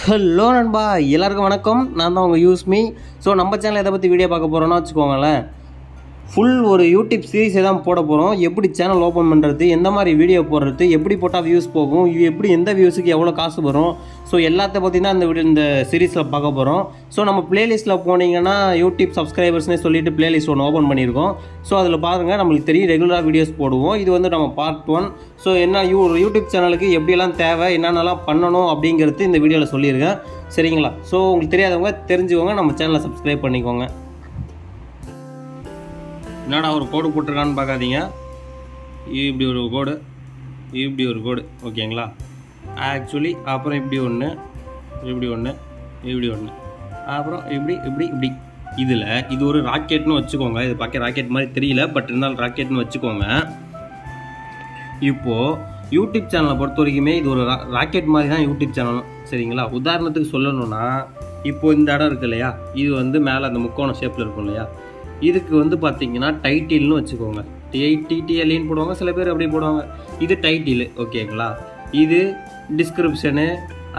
Hello நண்பா, எல்லாருக்கும் வணக்கம். நான் தான் உங்கள் யூஸ்மி. ஸோ நம்ம சேனல் எதை பற்றி வீடியோ பார்க்க போகிறோன்னா வச்சுக்கோங்களேன், ஃபுல் ஒரு யூடியூப் சீரீஸை தான் போட போகிறோம். எப்படி சேனல் ஓப்பன் பண்ணுறது, எந்த மாதிரி வீடியோ போடுறது, எப்படி போட்டால் வியூஸ் போகும், எப்படி எந்த வியூஸுக்கு எவ்வளோ காசு வரும், ஸோ எல்லாத்த பற்றி தான் இந்த சீரீஸில் பார்க்க போகிறோம். ஸோ நம்ம பிளேலிஸ்ட்டில் போனீங்கன்னா யூடியூப் சப்ஸ்கிரைபர்ஸ்னே சொல்லிட்டு பிளேலிஸ்ட் ஒன்று ஓப்பன் பண்ணியிருக்கோம். ஸோ அதில் பாருங்கள், நம்மளுக்கு தெரியும் ரெகுலராக வீடியோஸ் போடுவோம். இது வந்து நம்ம பார்ட் 1. ஸோ என்ன யூடியூப் சேனலுக்கு எப்படியெல்லாம் தேவை, என்னென்னலாம் பண்ணணும் அப்படிங்கிறது இந்த வீடியோவில் சொல்லியிருக்கேன். சரிங்களா? ஸோ உங்களுக்கு தெரியாதவங்க தெரிஞ்சுக்கோங்க, நம்ம சேனலை சப்ஸ்கிரைப் பண்ணிக்கோங்க. என்னடா ஒரு கோடு போட்டிருக்கான்னு பார்க்காதீங்க. இப்படி ஒரு கோடு, இப்படி ஒரு கோடு, ஓகேங்களா? ஆக்சுவலி அப்புறம் இப்படி ஒன்று, இப்படி ஒன்று, இப்படி ஒன்று, அப்புறம் இப்படி இப்படி இப்படி. இதில் இது ஒரு ராக்கெட்னு வச்சுக்கோங்க. இது பார்க்க ராக்கெட் மாதிரி தெரியல, பட் இருந்தாலும் ராக்கெட்னு வச்சுக்கோங்க. இப்போது யூடியூப் சேனலை பொறுத்த வரைக்குமே இது ஒரு ராக்கெட் மாதிரி தான் யூடியூப் சேனலும். சரிங்களா? உதாரணத்துக்கு சொல்லணும்னா, இப்போது இந்த இடம் இருக்கு இல்லையா, இது வந்து மேலே அந்த முக்கோண ஷேப்பில் இருக்கும் இல்லையா, இதுக்கு வந்து பார்த்தீங்கன்னா டைட்டில்னு வச்சுக்கோங்க. டிடிஎல்னு போடுவாங்க, சில பேர் அப்படி போடுவாங்க. இது டைட்டில், ஓகேங்களா? இது டிஸ்கிரிப்ஷனு,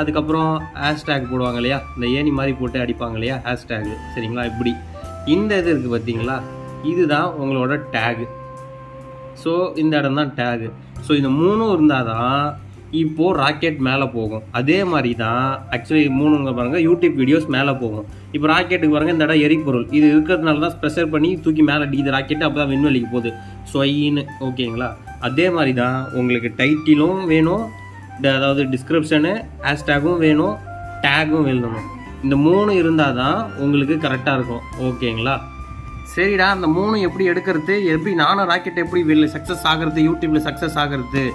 அதுக்கப்புறம் ஹேஷ்டேக் போடுவாங்க இல்லையா, இந்த ஏணி மாதிரி போட்டு அடிப்பாங்க இல்லையா, ஹேஷ்டேகு. சரிங்களா? இப்படி இந்த இது இருக்குது பார்த்தீங்களா, இதுதான் உங்களோட டேகு. ஸோ இந்த இடம் தான் டேகு. ஸோ இந்த மூணும் இருந்தால் தான் இப்போது ராக்கெட் மேலே போகும். அதே மாதிரி தான் ஆக்சுவலி மூணுங்க பாருங்கள், யூடியூப் வீடியோஸ் மேலே போகும். இப்போ ராக்கெட்டுக்கு பாருங்கள், இந்த இடம் எரிபொருள் இது இருக்கிறதுனால தான் ப்ரெஷர் பண்ணி தூக்கி மேலே அடிக்குது ராக்கெட்டு. அப்போ தான் விண்வெளிக்கு போகுது ஸ்வைன்னு, ஓகேங்களா? அதே மாதிரி தான் உங்களுக்கு டைட்டிலும் வேணும், அதாவது டிஸ்கிரிப்ஷனு, ஹேஷ்டேகும் வேணும், டேகும் வேணும். இந்த மூணு இருந்தால் தான் உங்களுக்கு கரெக்டாக இருக்கும், ஓகேங்களா? சரிடா, அந்த மூணு எப்படி எடுக்கிறது, எப்படி நானும் ராக்கெட் எப்படி சக்ஸஸ் ஆகிறது, யூடியூப்பில் சக்ஸஸ் ஆகிறது.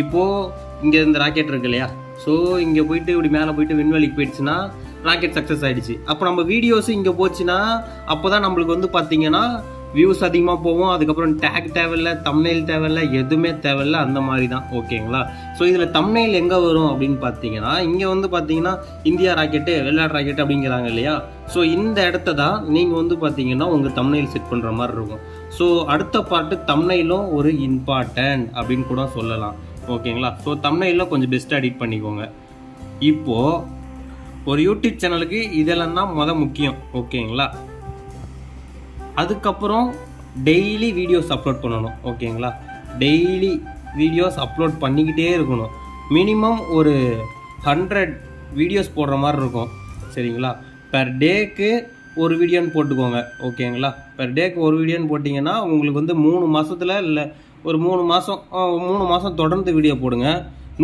இப்போது இங்கே இந்த ராக்கெட் இருக்கு இல்லையா, ஸோ இங்கே போயிட்டு இப்படி மேலே போயிட்டு விண்வெளிக்கு போயிடுச்சுன்னா ராக்கெட் சக்ஸஸ் ஆகிடுச்சு. அப்போ நம்ம வீடியோஸும் இங்கே போச்சுன்னா அப்போ தான் நம்மளுக்கு வந்து பார்த்திங்கன்னா வியூஸ் அதிகமாக போகும். அதுக்கப்புறம் டேக் தேவையில்லை, தம்ப்நெயில் தேவையில்லை, எதுவுமே தேவையில்லை. அந்த மாதிரி தான், ஓகேங்களா? ஸோ இதில் தம்ப்நெயில் எங்கே வரும் அப்படின்னு பார்த்தீங்கன்னா, இங்கே வந்து பார்த்தீங்கன்னா இந்தியா ராக்கெட்டு, வெளிநாடு ராக்கெட்டு அப்படிங்கிறாங்க இல்லையா. ஸோ இந்த இடத்த தான் நீங்கள் வந்து பார்த்தீங்கன்னா உங்கள் தம்ப்நெயில் செட் பண்ணுற மாதிரி இருக்கும். ஸோ அடுத்த பாட்டு தம்ப்நெயிலும் ஒரு இம்பார்ட்டன்ட் அப்படின்னு கூட சொல்லலாம், ஓகேங்களா? ஸோ தம்ப்நெயிலும் கொஞ்சம் பெஸ்ட்டாக எடிட் பண்ணிக்கோங்க. இப்போது ஒரு யூடியூப் சேனலுக்கு இதெல்லாம் தான் முக்கியம், ஓகேங்களா? அதுக்கப்புறம் டெய்லி வீடியோஸ் அப்லோட் பண்ணணும், ஓகேங்களா? டெய்லி வீடியோஸ் அப்லோட் பண்ணிக்கிட்டே இருக்கணும். மினிமம் ஒரு 100 வீடியோஸ் போடுற மாதிரி இருக்கும், சரிங்களா? பெர் டேக்கு ஒரு வீடியோன்னு போட்டுக்கோங்க, ஓகேங்களா? பெர் டேக்கு ஒரு வீடியோன்னு போட்டிங்கன்னா உங்களுக்கு வந்து 3 மாதத்தில் இல்லை ஒரு 3 மாதம் தொடர்ந்து வீடியோ போடுங்க.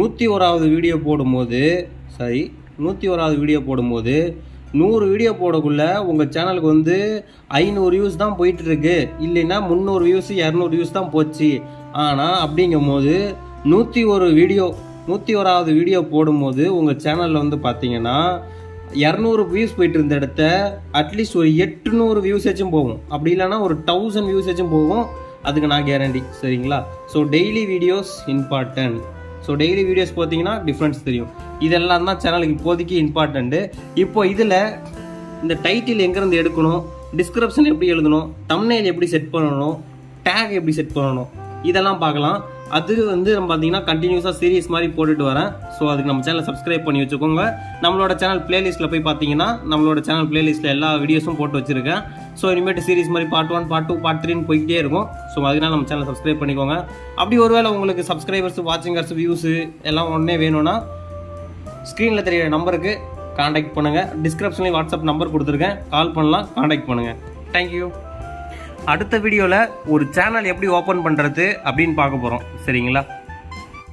101வது வீடியோ போடும்போது 101வது வீடியோ போடும்போது 100 வீடியோ போடக்குள்ள உங்கள் சேனலுக்கு வந்து 500 வியூஸ் தான் போயிட்டுருக்கு, இல்லைன்னா 300 வியூஸ் 200 வியூஸ் தான் போச்சு. ஆனால் அப்படிங்கும் போது 101வது வீடியோ போடும்போது உங்கள் சேனலில் வந்து பார்த்தீங்கன்னா 200 வியூஸ் போயிட்டு இருந்த இடத்த அட்லீஸ்ட் ஒரு 800 வியூஸேச்சும் போகும், அப்படி இல்லைன்னா ஒரு 1000 வியூஸேச்சும் போகும். அதுக்கு நான் கேரண்டி, சரிங்களா? So daily videos important. So daily videos பார்த்தீங்கன்னா டிஃப்ரென்ஸ் தெரியும். இதெல்லாம் தான் சேனலுக்கு இப்போதைக்கு இம்பார்ட்டண்ட்டு. இப்போ இதில் இந்த டைட்டில் எங்கேருந்து எடுக்கணும், டிஸ்கிரிப்ஷன் எப்படி எழுதணும், தம்ப்நெயில் எப்படி செட் பண்ணணும், டேக் எப்படி செட் பண்ணணும், இதெல்லாம் பார்க்கலாம். அது வந்து நம்ம பார்த்தீங்கன்னா கண்டினியூஸாக சீரீஸ் மாதிரி போட்டுட்டு வரேன். ஸோ அதுக்கு நம்ம சேனலை சப்ஸ்கிரைப் பண்ணி வச்சுக்கோங்க. நம்மளோட சேனல் பிளேலிஸ்ட்டில் போய் பார்த்தீங்கன்னா நம்மளோட சேனல் பிளேலிஸ்ட்டில் எல்லா வீடியோஸும் போட்டு வச்சுருக்கேன். ஸோ இனிமேட்டு சீரீஸ் மாதிரி பார்ட் 1, பார்ட் 2, பார்ட் 3ன்னு போய்கிட்டே இருக்கும். ஸோ அதனால நம்ம சேனலை சப்ஸ்கிரைப் பண்ணிக்கோங்க. அப்படி ஒருவேளை உங்களுக்கு சப்ஸ்கிரைபர்ஸ், வாட்சிங்கர்ஸ், வியூஸு எல்லாம் உடனே வேணும்னா ஸ்க்ரீனில் தெரியிற நம்பருக்கு காண்டாக்ட் பண்ணுங்கள். டிஸ்கிரிப்ஷன்லேயும் வாட்ஸ்அப் நம்பர் கொடுத்துருக்கேன், கால் பண்ணலாம், காண்டாக்ட் பண்ணுங்கள். தேங்க்யூ. அடுத்த வீடியோவில் ஒரு சேனல் எப்படி ஓப்பன் பண்ணுறது அப்படின்னு பார்க்க போகிறோம், சரிங்களா?